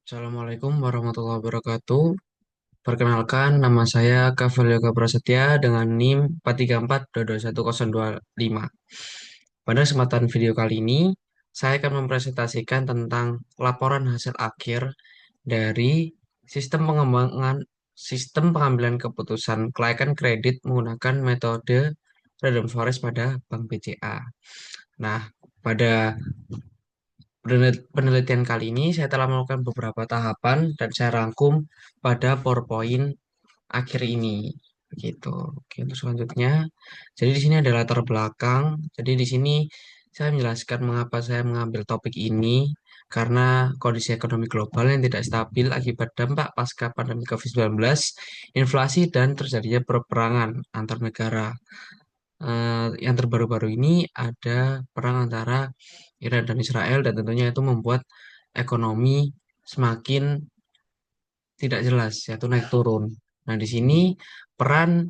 Assalamualaikum warahmatullahi wabarakatuh. Perkenalkan, nama saya Kavali Yoga Prasetya dengan NIM 434221025. Pada kesempatan video kali ini, saya akan mempresentasikan tentang laporan hasil akhir dari sistem pengambilan keputusan kelayakan kredit menggunakan metode Random Forest pada Bank BCA. Nah, pada penelitian kali ini saya telah melakukan beberapa tahapan dan saya rangkum pada PowerPoint akhir ini. Begitu. Oke, untuk selanjutnya, jadi di sini ada latar belakang. Jadi di sini saya menjelaskan mengapa saya mengambil topik ini karena kondisi ekonomi global yang tidak stabil akibat dampak pasca pandemi COVID-19, inflasi dan terjadinya peperangan antar negara. Yang terbaru-baru ini ada perang antara Iran dan Israel dan tentunya itu membuat ekonomi semakin tidak jelas, yaitu naik turun. Nah, di sini peran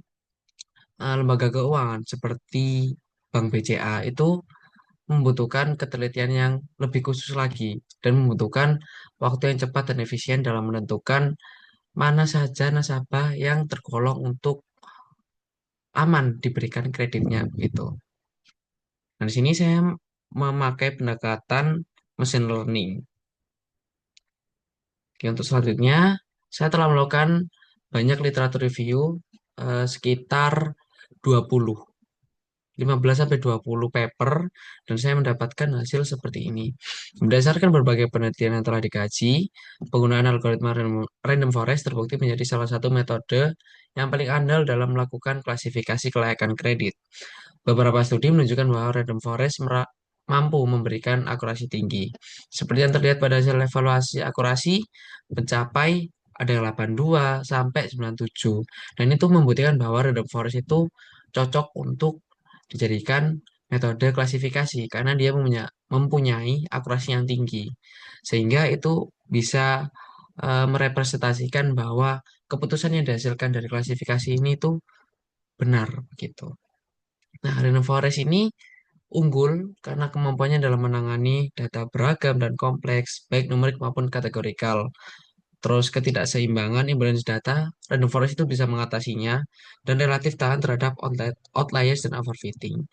lembaga keuangan seperti Bank BCA itu membutuhkan ketelitian yang lebih khusus lagi dan membutuhkan waktu yang cepat dan efisien dalam menentukan mana saja nasabah yang tergolong untuk aman diberikan kreditnya gitu. Nah, di sini saya memakai pendekatan machine learning. Oke, untuk selanjutnya, saya telah melakukan banyak literatur review sekitar 20, 15 sampai 20 paper dan saya mendapatkan hasil seperti ini. Berdasarkan berbagai penelitian yang telah dikaji, penggunaan algoritma random forest terbukti menjadi salah satu metode yang paling andal dalam melakukan klasifikasi kelayakan kredit. Beberapa studi menunjukkan bahwa random forest mampu memberikan akurasi tinggi. Seperti yang terlihat pada hasil evaluasi akurasi mencapai ada yang 82 sampai 97. Dan itu membuktikan bahwa random forest itu cocok untuk dijadikan metode klasifikasi karena dia mempunyai akurasi yang tinggi. Sehingga itu bisa merepresentasikan bahwa keputusan yang dihasilkan dari klasifikasi ini itu benar gitu. Nah, Rhino Forest ini unggul karena kemampuannya dalam menangani data beragam dan kompleks, baik numerik maupun kategorikal. Terus ketidakseimbangan imbalance data, Random Forest itu bisa mengatasinya dan relatif tahan terhadap outliers dan overfitting.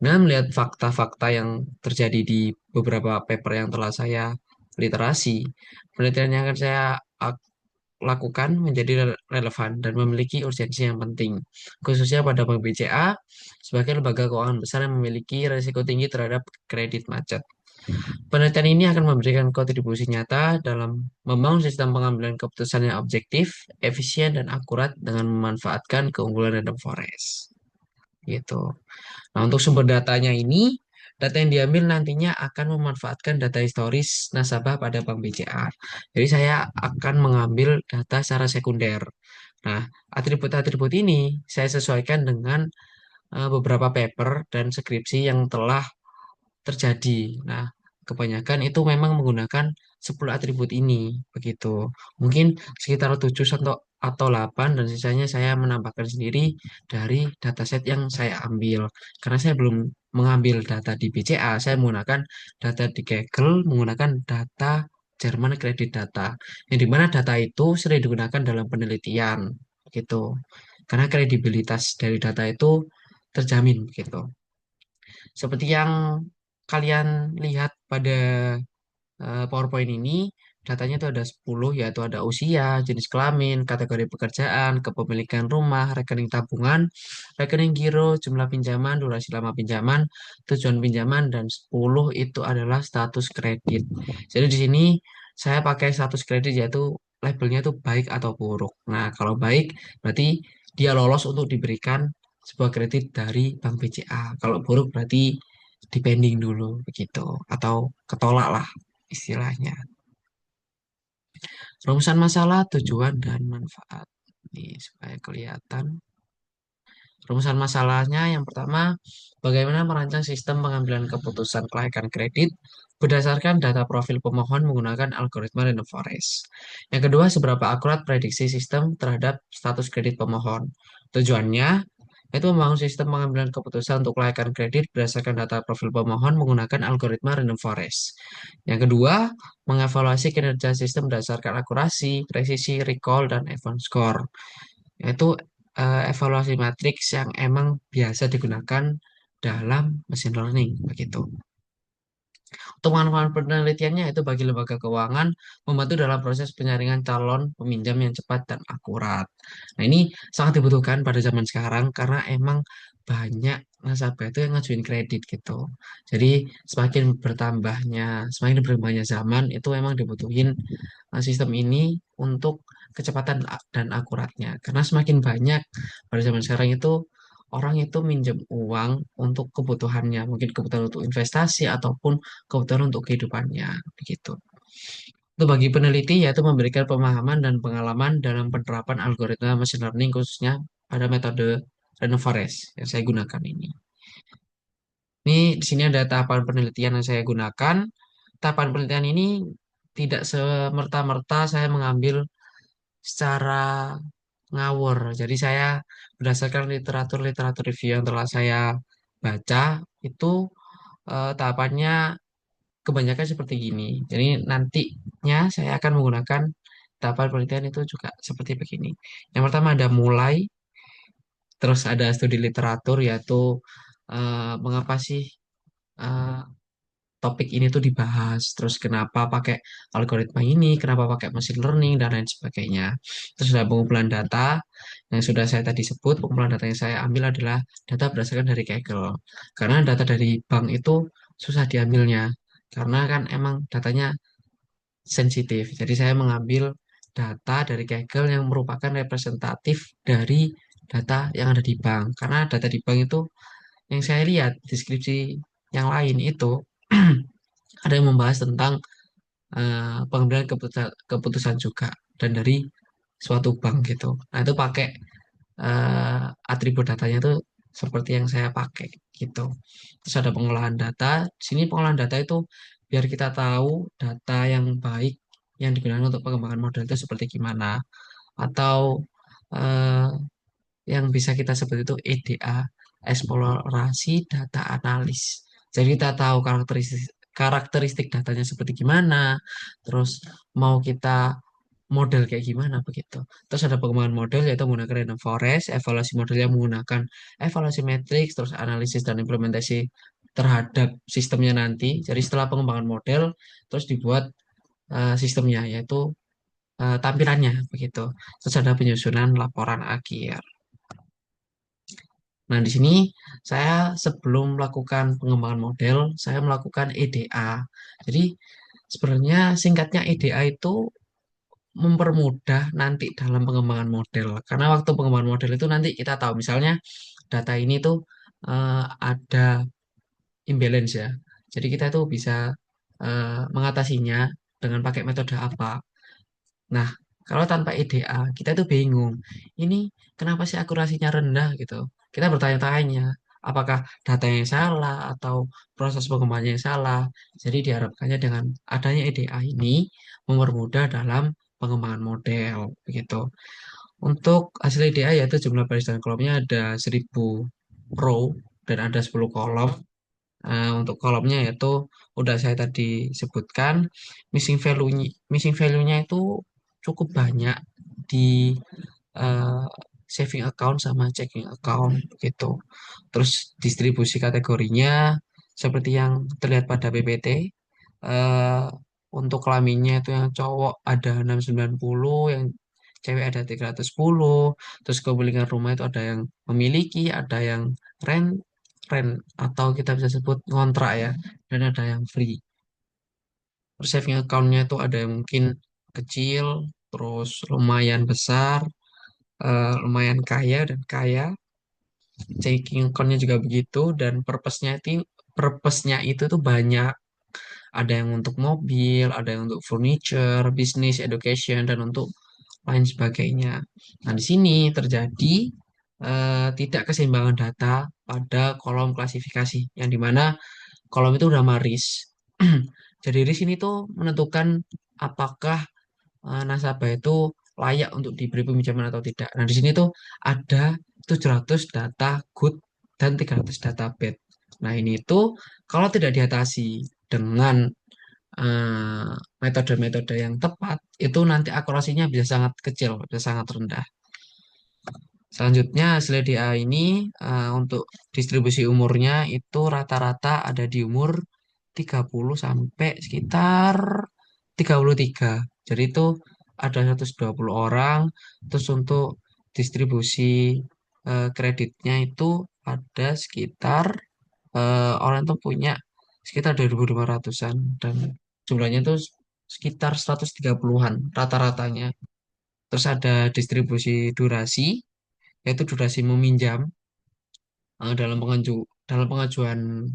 Nah, melihat fakta-fakta yang terjadi di beberapa paper yang telah saya literasi, penelitian yang akan saya lakukan menjadi relevan dan memiliki urgensi yang penting, khususnya pada Bank BCA sebagai lembaga keuangan besar yang memiliki risiko tinggi terhadap kredit macet. Penelitian ini akan memberikan kontribusi nyata dalam membangun sistem pengambilan keputusan yang objektif, efisien, dan akurat dengan memanfaatkan keunggulan random forest. Gitu. Nah, untuk sumber datanya ini, data yang diambil nantinya akan memanfaatkan data historis nasabah pada Bank BCA. Jadi saya akan mengambil data secara sekunder. Nah, atribut-atribut ini saya sesuaikan dengan beberapa paper dan skripsi yang telah terjadi. Nah, kebanyakan itu memang menggunakan 10 atribut ini, begitu. Mungkin sekitar 7 atau 8 dan sisanya saya menambahkan sendiri dari dataset yang saya ambil. Karena saya belum mengambil data di BCA, saya menggunakan data di Kaggle, menggunakan data Jerman Credit Data. Yang dimana data itu sering digunakan dalam penelitian, gitu. Karena kredibilitas dari data itu terjamin, gitu. Seperti yang kalian lihat pada PowerPoint ini, datanya itu ada 10, yaitu ada usia, jenis kelamin, kategori pekerjaan, kepemilikan rumah, rekening tabungan, rekening giro, jumlah pinjaman, durasi lama pinjaman, tujuan pinjaman, dan 10 itu adalah status kredit. Jadi di sini saya pakai status kredit yaitu labelnya itu baik atau buruk. Nah, kalau baik berarti dia lolos untuk diberikan sebuah kredit dari Bank BCA. Kalau buruk berarti dipending dulu begitu atau ketolak lah istilahnya. Rumusan masalah, tujuan dan manfaat. Nih supaya kelihatan. Rumusan masalahnya yang pertama, bagaimana merancang sistem pengambilan keputusan kelayakan kredit berdasarkan data profil pemohon menggunakan algoritma random forest. Yang kedua, seberapa akurat prediksi sistem terhadap status kredit pemohon. Tujuannya Itu membangun sistem pengambilan keputusan untuk kelayakan kredit berdasarkan data profil pemohon menggunakan algoritma random forest. Yang kedua, mengevaluasi kinerja sistem berdasarkan akurasi, presisi, recall, dan event score. Yaitu evaluasi matriks yang emang biasa digunakan dalam machine learning begitu. Untuk manfaat penelitiannya itu bagi lembaga keuangan membantu dalam proses penyaringan calon peminjam yang cepat dan akurat. Nah, ini sangat dibutuhkan pada zaman sekarang karena emang banyak nasabah itu yang ngajuin kredit gitu. Jadi semakin bertambahnya, semakin berkembangnya zaman itu emang dibutuhin sistem ini untuk kecepatan dan akuratnya. Karena semakin banyak pada zaman sekarang itu orang itu minjem uang untuk kebutuhannya, mungkin kebutuhan untuk investasi ataupun kebutuhan untuk kehidupannya, begitu. Itu bagi peneliti yaitu memberikan pemahaman dan pengalaman dalam penerapan algoritma machine learning khususnya pada metode random forest yang saya gunakan ini. Ini di sini ada tahapan penelitian yang saya gunakan. Tahapan penelitian ini tidak semerta-merta saya mengambil secara ngawur. Jadi saya berdasarkan literatur-literatur review yang telah saya baca itu tahapannya kebanyakan seperti gini. Jadi nantinya saya akan menggunakan tahapan penelitian itu juga seperti begini. Yang pertama ada mulai, terus ada studi literatur yaitu mengapa sih eh, topik ini tuh dibahas, terus kenapa pakai algoritma ini, kenapa pakai machine learning, dan lain sebagainya. Terus ada pengumpulan data, yang sudah saya tadi sebut, pengumpulan data yang saya ambil adalah data berdasarkan dari Kaggle. Karena data dari bank itu susah diambilnya, karena kan emang datanya sensitif. Jadi saya mengambil data dari Kaggle yang merupakan representatif dari data yang ada di bank. Karena data di bank itu yang saya lihat deskripsi yang lain itu ada yang membahas tentang pengambilan keputusan juga dan dari suatu bank gitu. Nah, itu pakai atribut datanya itu seperti yang saya pakai gitu. Terus ada pengolahan data. Di sini pengolahan data itu biar kita tahu data yang baik yang digunakan untuk pengembangan model itu seperti gimana. Atau eh, yang bisa kita sebut itu EDA, eksplorasi data analis. Jadi kita tahu karakteristik karakteristik datanya seperti gimana, terus mau kita model kayak gimana begitu. Terus ada pengembangan model yaitu menggunakan random forest, evaluasi modelnya menggunakan evaluasi matriks, terus analisis dan implementasi terhadap sistemnya nanti. Jadi setelah pengembangan model, terus dibuat sistemnya yaitu tampilannya begitu. Terus ada penyusunan laporan akhir. Nah, di sini saya sebelum melakukan pengembangan model, saya melakukan EDA. Jadi sebenarnya singkatnya EDA itu mempermudah nanti dalam pengembangan model. Karena waktu pengembangan model itu nanti kita tahu misalnya data ini tuh ada imbalance ya. Jadi kita tuh bisa mengatasinya dengan pakai metode apa. Nah, kalau tanpa EDA, kita tuh bingung. Ini kenapa sih akurasinya rendah gitu? Kita bertanya-tanya, apakah data yang salah atau proses pengembangannya yang salah? Jadi diharapkannya dengan adanya EDA ini mempermudah dalam pengembangan model, begitu. Untuk hasil EDA yaitu jumlah baris dan kolomnya ada 1000 row dan ada 10 kolom. Untuk kolomnya yaitu udah saya tadi sebutkan missing value-nya itu cukup banyak di eh, saving account sama checking account gitu. Terus distribusi kategorinya seperti yang terlihat pada PPT. eh, untuk kelaminnya itu yang cowok ada 690, yang cewek ada 310. Terus kepemilikan rumah itu ada yang memiliki, ada yang rent, rent atau kita bisa sebut ngontrak ya, dan ada yang free. Terus saving account-nya itu ada yang mungkin kecil, terus lumayan besar, lumayan kaya dan kaya. Checking account-nya juga begitu dan purpose-nya itu tuh banyak. Ada yang untuk mobil, ada yang untuk furniture, bisnis, education, dan untuk lain sebagainya. Nah, di sini terjadi tidak keseimbangan data pada kolom klasifikasi, yang dimana kolom itu udah maris. Jadi di sini tuh menentukan apakah nasabah itu layak untuk diberi peminjaman atau tidak. Nah, di sini tuh ada 700 data good dan 300 data bad. Nah, ini tuh kalau tidak diatasi dengan metode-metode yang tepat, itu nanti akurasinya bisa sangat kecil, bisa sangat rendah. Selanjutnya, hasil DA ini untuk distribusi umurnya itu rata-rata ada di umur 30 sampai sekitar 33. Jadi itu ada 120 orang. Terus untuk distribusi kreditnya itu ada sekitar orang itu punya sekitar 2.500-an dan jumlahnya itu sekitar 130-an rata-ratanya. Terus ada distribusi durasi, yaitu durasi meminjam dalam pengajuan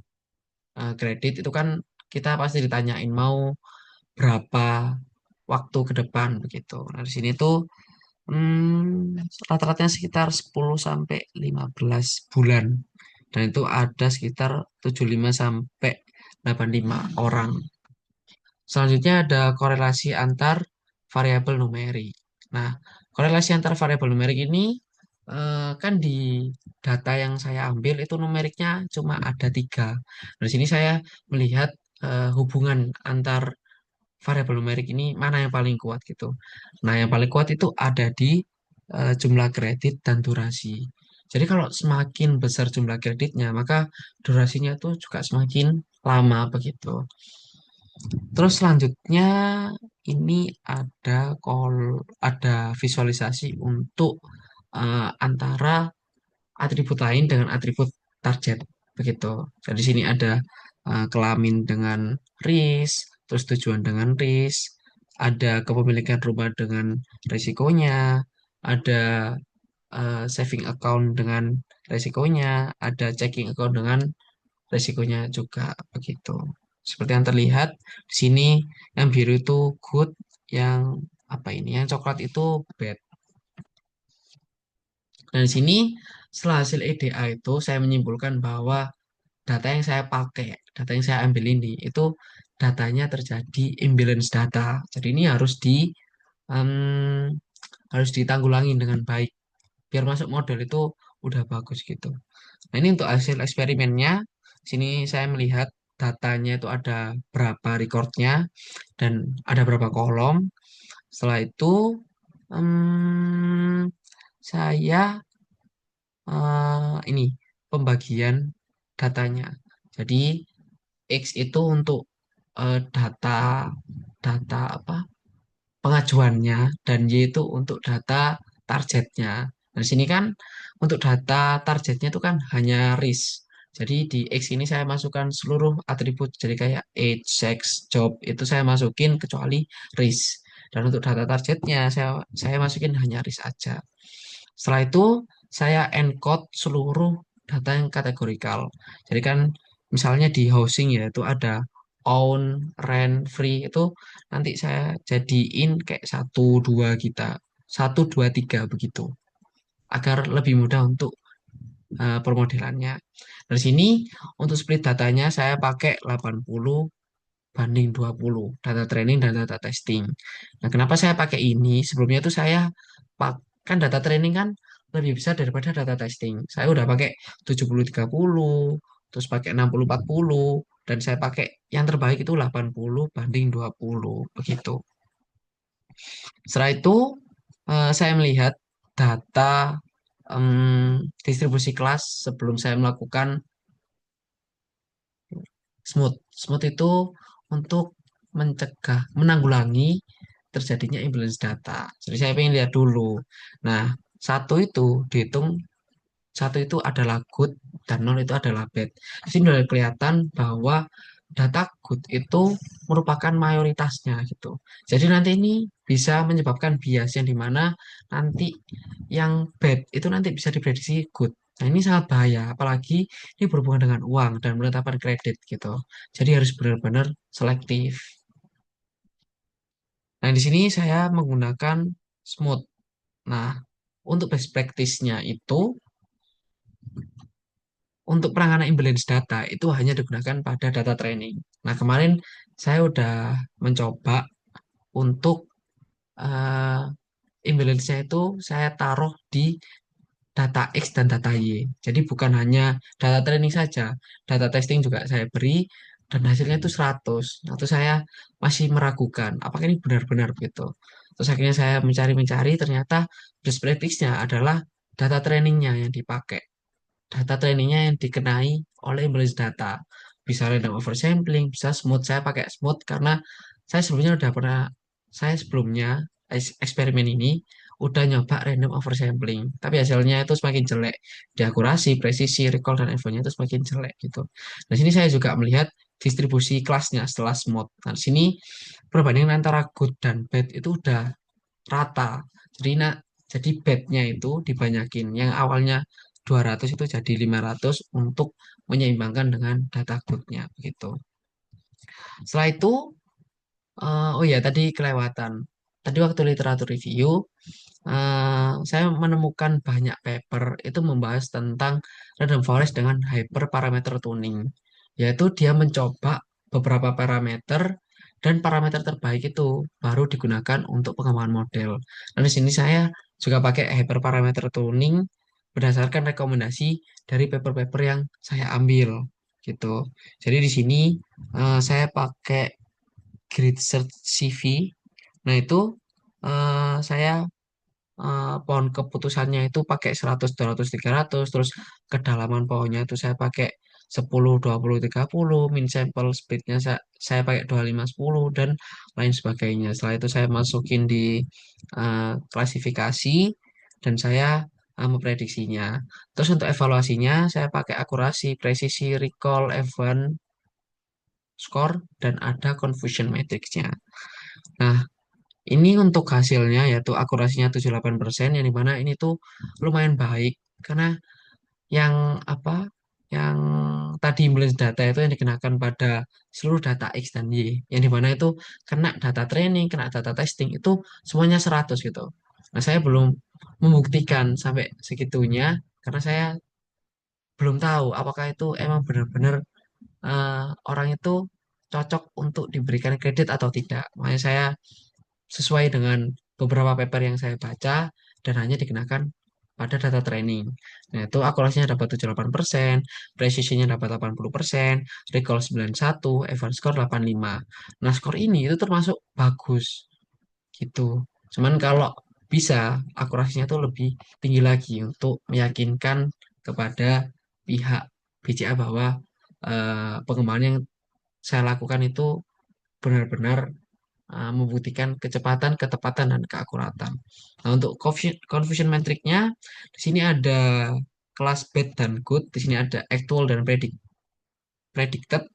kredit itu kan kita pasti ditanyain mau berapa waktu ke depan begitu. Nah, di sini tuh rata-ratanya sekitar 10 sampai 15 bulan. Dan itu ada sekitar 75 sampai 85 orang. Selanjutnya ada korelasi antar variabel numerik. Nah, korelasi antar variabel numerik ini kan di data yang saya ambil itu numeriknya cuma ada tiga. Nah, di sini saya melihat hubungan antar variabel numerik ini mana yang paling kuat gitu. Nah, yang paling kuat itu ada di jumlah kredit dan durasi. Jadi kalau semakin besar jumlah kreditnya, maka durasinya itu juga semakin lama begitu. Terus selanjutnya ini ada visualisasi untuk antara atribut lain dengan atribut target begitu. Jadi sini ada kelamin dengan risk, terus tujuan dengan risk, ada kepemilikan rumah dengan risikonya, ada saving account dengan risikonya, ada checking account dengan resikonya juga begitu. Seperti yang terlihat di sini yang biru itu good, yang apa ini? Yang coklat itu bad. Dan di sini setelah hasil EDA itu saya menyimpulkan bahwa data yang saya ambil ini itu datanya terjadi imbalance data. Jadi ini em, harus ditanggulangi dengan baik biar masuk model itu udah bagus gitu. Nah, ini untuk hasil eksperimennya. Sini saya melihat datanya itu ada berapa recordnya dan ada berapa kolom. Setelah itu em, saya ini pembagian datanya. Jadi X itu untuk data data apa pengajuannya dan Y itu untuk data targetnya. Nah, di sini kan untuk data targetnya itu kan hanya risk. Jadi di X ini saya masukkan seluruh atribut, jadi kayak age, sex, job itu saya masukin kecuali risk. Dan untuk data targetnya saya masukin hanya risk aja. Setelah itu saya encode seluruh data yang kategorikal. Jadi kan misalnya di housing ya itu ada own, rent, free itu nanti saya jadiin kayak satu dua kita, satu dua tiga begitu, agar lebih mudah untuk permodelannya. Dari sini untuk split datanya saya pakai 80 banding 20 data training dan data testing. Nah, kenapa saya pakai ini? Sebelumnya itu saya kan data training kan lebih besar daripada data testing. Saya udah pakai 70-30, terus pakai 60-40, dan saya pakai yang terbaik itu 80 banding 20 begitu. Setelah itu saya melihat data distribusi kelas sebelum saya melakukan smooth. Smooth itu untuk menanggulangi terjadinya imbalance data. Jadi saya ingin lihat dulu. Nah, satu itu dihitung, satu itu adalah good dan nol itu adalah bad. Di sini sudah kelihatan bahwa data good itu merupakan mayoritasnya gitu. Jadi nanti ini bisa menyebabkan bias yang dimana nanti yang bad itu nanti bisa diprediksi good. Nah, ini sangat bahaya, apalagi ini berhubungan dengan uang dan penetapan kredit gitu. Jadi harus benar-benar selektif. Nah, di sini saya menggunakan smooth. Nah, untuk best practice-nya itu, untuk penanganan imbalance data itu hanya digunakan pada data training. Nah, kemarin saya udah mencoba untuk imbalance-nya itu saya taruh di data X dan data Y. Jadi bukan hanya data training saja, data testing juga saya beri dan hasilnya itu 100. Nah, itu saya masih meragukan apakah ini benar-benar begitu. Terus akhirnya saya mencari-mencari ternyata best practice-nya adalah data trainingnya yang dipakai. Data trainingnya yang dikenai oleh imbalance data. Bisa random oversampling, bisa smooth. Saya pakai smooth karena saya sebelumnya udah pernah, saya sebelumnya eksperimen ini udah nyoba random oversampling. Tapi hasilnya itu semakin jelek. Di akurasi, presisi, recall, dan evonya itu semakin jelek gitu. Nah, sini saya juga melihat distribusi kelasnya setelah smooth. Nah, di sini perbandingan antara good dan bad itu udah rata. Jadi jadi bednya itu dibanyakin. Yang awalnya 200 itu jadi 500 untuk menyeimbangkan dengan data good-nya gitu. Setelah itu, oh ya tadi kelewatan. Tadi waktu literatur review, saya menemukan banyak paper itu membahas tentang random forest dengan hyperparameter tuning, yaitu dia mencoba beberapa parameter dan parameter terbaik itu baru digunakan untuk pengembangan model. Dan di sini saya juga pakai hyperparameter tuning berdasarkan rekomendasi dari paper-paper yang saya ambil gitu. Jadi di sini saya pakai Grid Search CV. Nah itu saya pohon keputusannya itu pakai 100, 200, 300, terus kedalaman pohonnya itu saya pakai 10, 20, 30, min sample speednya saya pakai 25, 10, dan lain sebagainya. Setelah itu saya masukin di klasifikasi dan saya memprediksinya. Terus untuk evaluasinya saya pakai akurasi, presisi, recall, event, score, dan ada confusion matrixnya. Nah, ini untuk hasilnya yaitu akurasinya 78%, yang dimana ini tuh lumayan baik karena yang apa yang tadi imbalance data itu yang dikenakan pada seluruh data X dan Y, yang dimana itu kena data training, kena data testing itu semuanya 100 gitu. Nah, saya belum membuktikan sampai segitunya karena saya belum tahu apakah itu emang benar-benar eh, orang itu cocok untuk diberikan kredit atau tidak. Makanya saya sesuai dengan beberapa paper yang saya baca dan hanya dikenakan pada data training. Nah, itu akurasinya dapat 78%, presisinya dapat 80%, recall 91, advance score 85. Nah, skor ini itu termasuk bagus gitu. Cuman kalau bisa akurasinya tuh lebih tinggi lagi untuk meyakinkan kepada pihak BCA bahwa pengembangan yang saya lakukan itu benar-benar membuktikan kecepatan, ketepatan, dan keakuratan. Nah, untuk confusion metricnya, di sini ada kelas bad dan good, di sini ada actual dan predicted.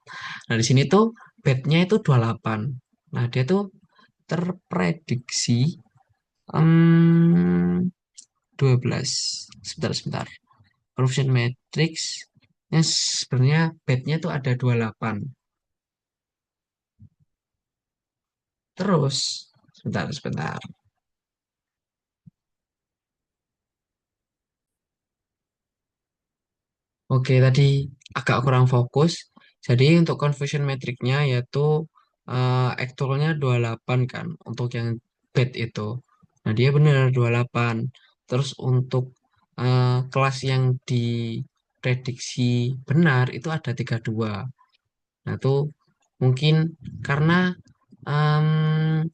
Nah, di sini tuh bad-nya itu 28. Nah, dia tuh terprediksi 12. Sebentar, sebentar. Confusion matrix sebenarnya bad-nya tuh ada 28. Terus, sebentar, sebentar. Oke, tadi agak kurang fokus. Jadi untuk confusion metricnya yaitu actualnya 28 kan untuk yang bad itu. Nah, dia benar 28. Terus untuk kelas yang diprediksi benar itu ada 32. Nah, itu mungkin karena em,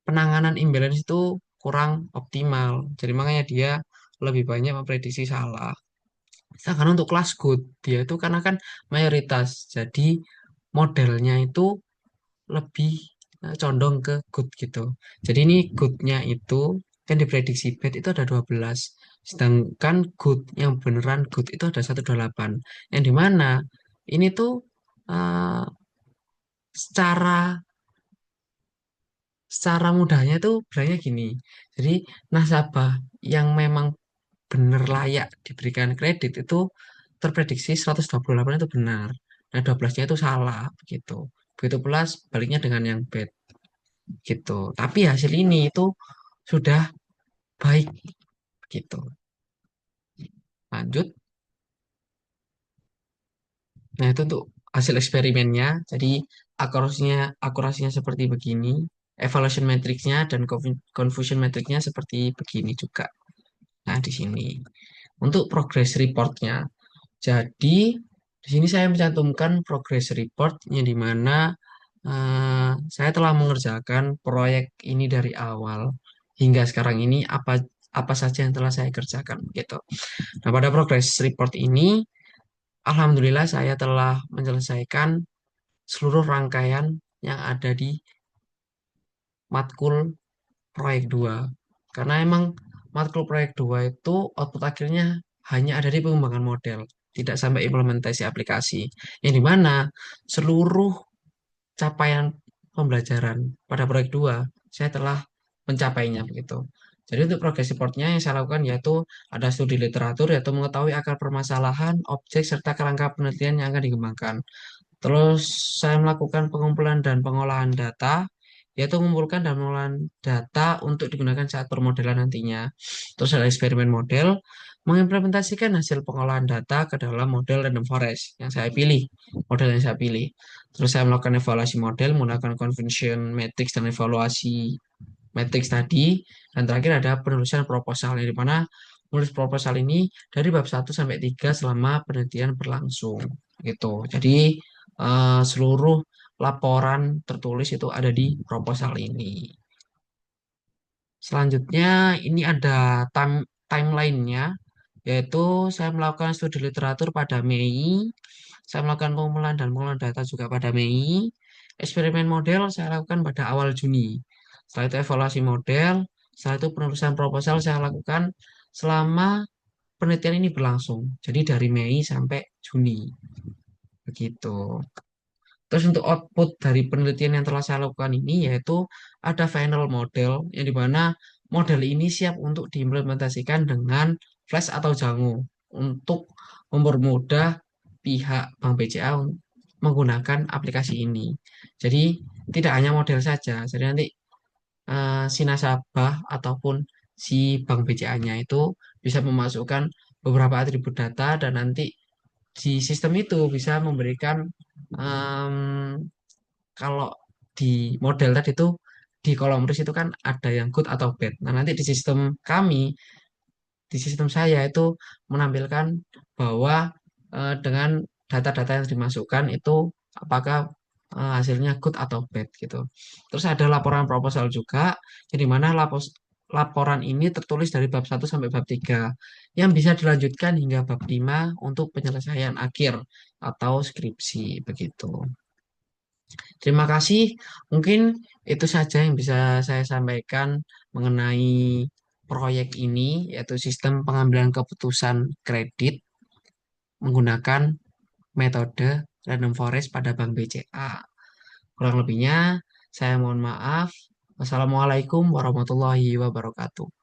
penanganan imbalance itu kurang optimal. Jadi makanya dia lebih banyak memprediksi salah. Sedangkan untuk kelas good, dia itu karena kan mayoritas, jadi modelnya itu lebih condong ke good gitu. Jadi ini goodnya itu kan diprediksi bad itu ada 12. Sedangkan good yang beneran good itu ada 128. Yang dimana ini tuh eh, secara secara mudahnya tuh bilangnya gini. Jadi nasabah yang memang benar layak diberikan kredit itu terprediksi 128 itu benar. Nah, 12-nya itu salah begitu. Begitu pula sebaliknya dengan yang bad gitu. Tapi hasil ini itu sudah baik gitu. Lanjut. Nah, itu untuk hasil eksperimennya. Jadi akurasinya seperti begini. Evaluation matrixnya dan confusion matrixnya seperti begini juga. Nah, di sini untuk progress reportnya. Jadi di sini saya mencantumkan progress report yang di mana saya telah mengerjakan proyek ini dari awal hingga sekarang ini apa apa saja yang telah saya kerjakan gitu. Nah, pada progress report ini alhamdulillah saya telah menyelesaikan seluruh rangkaian yang ada di matkul proyek 2. Karena emang matkul proyek 2 itu output akhirnya hanya ada di pengembangan model, tidak sampai implementasi aplikasi. Yang dimana seluruh capaian pembelajaran pada proyek 2 saya telah mencapainya begitu. Jadi untuk progress reportnya yang saya lakukan yaitu ada studi literatur yaitu mengetahui akar permasalahan, objek serta kerangka penelitian yang akan dikembangkan. Terus saya melakukan pengumpulan dan pengolahan data, yaitu mengumpulkan dan pengolahan data untuk digunakan saat permodelan nantinya. Terus ada eksperimen model, mengimplementasikan hasil pengolahan data ke dalam model random forest yang saya pilih, model yang saya pilih. Terus saya melakukan evaluasi model menggunakan convention matrix dan evaluasi matrix tadi. Dan terakhir ada penulisan proposal, yang dimana menulis proposal ini dari bab 1 sampai 3 selama penelitian berlangsung. Gitu. Jadi seluruh laporan tertulis itu ada di proposal ini. Selanjutnya ini ada timeline-nya, yaitu saya melakukan studi literatur pada Mei, saya melakukan pengumpulan dan pengolahan data juga pada Mei, eksperimen model saya lakukan pada awal Juni. Setelah itu evaluasi model, setelah itu penulisan proposal saya lakukan selama penelitian ini berlangsung. Jadi dari Mei sampai Juni. Begitu. Terus untuk output dari penelitian yang telah saya lakukan ini yaitu ada final model yang dimana model ini siap untuk diimplementasikan dengan Flash atau Django untuk mempermudah pihak Bank BCA menggunakan aplikasi ini. Jadi tidak hanya model saja, jadi nanti si nasabah ataupun si Bank BCA-nya itu bisa memasukkan beberapa atribut data dan nanti di sistem itu bisa memberikan em, kalau di model tadi itu di kolom risk itu kan ada yang good atau bad. Nah, nanti di sistem kami, di sistem saya itu menampilkan bahwa dengan data-data yang dimasukkan itu apakah hasilnya good atau bad gitu. Terus ada laporan proposal juga, jadi mana laporan ini tertulis dari bab 1 sampai bab 3 yang bisa dilanjutkan hingga bab 5 untuk penyelesaian akhir atau skripsi begitu. Terima kasih. Mungkin itu saja yang bisa saya sampaikan mengenai proyek ini, yaitu sistem pengambilan keputusan kredit menggunakan metode random forest pada Bank BCA. Kurang lebihnya, saya mohon maaf. Wassalamualaikum warahmatullahi wabarakatuh.